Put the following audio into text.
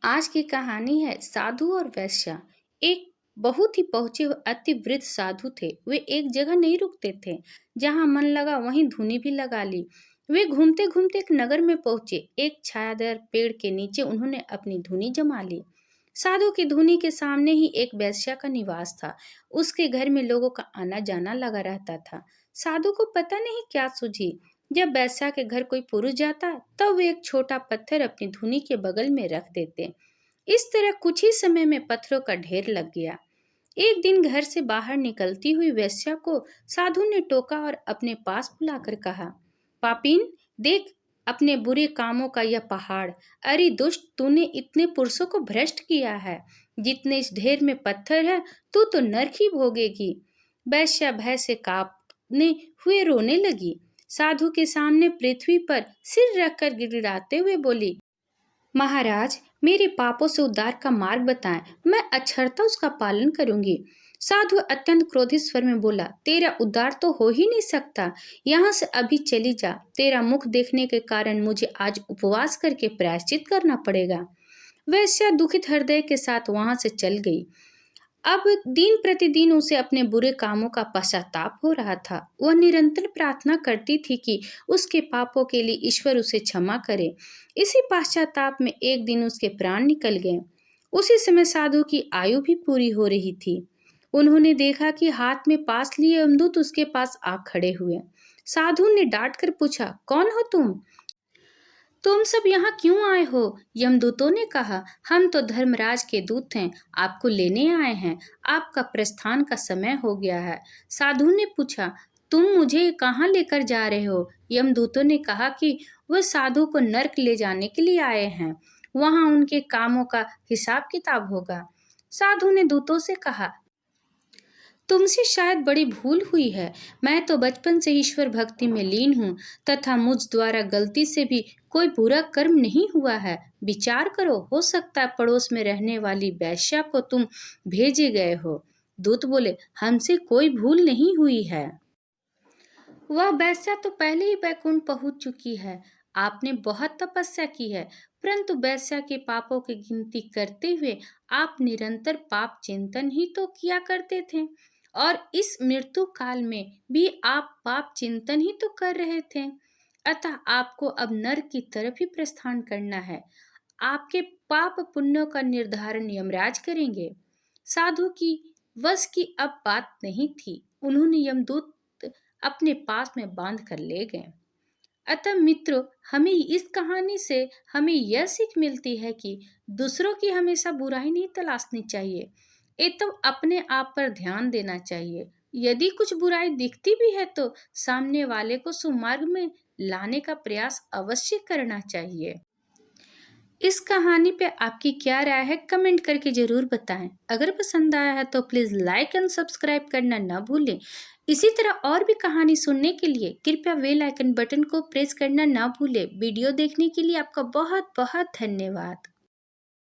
आज की कहानी है साधु और वैश्या। एक बहुत ही पहुंचे हुए अति वृद्ध साधु थे। वे एक जगह नहीं रुकते थे। जहां मन लगा वहीं धुनी भी लगा ली। वे घूमते घूमते एक नगर में पहुंचे। एक छायादार पेड़ के नीचे उन्होंने अपनी धुनी जमा ली। साधु की धुनी के सामने ही एक वैश्या का निवास था। उसके घर में लोगों का आना जाना लगा रहता था। साधु को पता नहीं क्या सूझी। जब वैश्या के घर कोई पुरुष जाता तब वे एक छोटा पत्थर अपनी धुनी के बगल में रख देते। इस तरह कुछ ही समय में पत्थरों का ढेर लग गया। एक दिन घर से बाहर निकलती हुई वेश्या को साधु ने टोका और अपने पास बुलाकर कहा, पापीन, देख अपने बुरे कामों का यह पहाड़। अरे दुष्ट, तूने इतने पुरुषों को भ्रष्ट किया है। जितने इस ढेर में पत्थर है, तू तो नरक ही भोगेगी। वेश्या भय से कांपने हुए रोने लगी। साधु के सामने पृथ्वी पर सिर रखकर गिड़गिड़ाते हुए बोली, महाराज, मेरे पापों से उद्धार का मार्ग बताएं। मैं अक्षरता उसका पालन करूंगी। साधु अत्यंत क्रोधित स्वर में बोला, तेरा उद्धार तो हो ही नहीं सकता। यहाँ से अभी चली जा। तेरा मुख देखने के कारण मुझे आज उपवास करके प्रायश्चित करना पड़ेगा। वैश्या दुखित हृदय के साथ वहां से चल गई। अब दिन प्रतिदिन उसे अपने बुरे कामों का पश्चाताप हो रहा था। वह निरंतर प्रार्थना करती थी कि उसके पापों के लिए ईश्वर उसे क्षमा करे। इसी पश्चाताप में एक दिन उसके प्राण निकल गए। उसी समय साधु की आयु भी पूरी हो रही थी। उन्होंने देखा कि हाथ में पास लिए यमदूत उसके पास आ खड़े हुए। साधु ने डांट कर पूछा, कौन हो तुम सब यहाँ क्यों आए हो? यमदूतों ने कहा, हम तो धर्मराज के दूत हैं, आपको लेने आए हैं। आपका प्रस्थान का समय हो गया है। साधु ने पूछा, तुम मुझे कहाँ लेकर जा रहे हो? यमदूतों ने कहा कि वह साधु को नर्क ले जाने के लिए आए हैं। वहाँ उनके कामों का हिसाब किताब होगा। साधु ने दूतों से कहा, तुमसे शायद बड़ी भूल हुई है। मैं तो बचपन से ईश्वर भक्ति में लीन हूँ तथा मुझ द्वारा गलती से भी कोई बुरा कर्म नहीं हुआ है। विचार करो, हो सकता है पड़ोस में रहने वाली वैश्या को तुम भेजे गए हो। दूत बोले, हमसे कोई भूल नहीं हुई है। वह वैश्या तो पहले ही बैकुंठ पहुंच चुकी है। आपने बहुत तपस्या की है, परंतु वैश्या के पापों की गिनती करते हुए आप निरंतर पाप चिंतन ही तो किया करते थे, और इस मृत्यु काल में भी आप पाप चिंतन ही तो कर रहे थे। अतः आपको अब नरक की तरफ ही प्रस्थान करना है। आपके पाप पुण्यों का निर्धारण यमराज करेंगे। साधु की वश की अब बात नहीं थी। उन्होंने यमदूत अपने पास में बांध कर ले गए। अतः मित्रों, हमें इस कहानी से हमें यह सीख मिलती है कि दूसरों की हमेशा बुराई नहीं तलाशनी चाहिए, एकदम अपने आप पर ध्यान देना चाहिए। यदि कुछ बुराई दिखती भी है तो सामने वाले को सुमार्ग में लाने का प्रयास अवश्य करना चाहिए। इस कहानी पे आपकी क्या राय है, कमेंट करके जरूर बताएं। अगर पसंद आया है तो प्लीज लाइक एंड सब्सक्राइब करना ना भूलें। इसी तरह और भी कहानी सुनने के लिए कृपया बेल आइकन बटन को प्रेस करना ना भूलें। वीडियो देखने के लिए आपका बहुत बहुत धन्यवाद।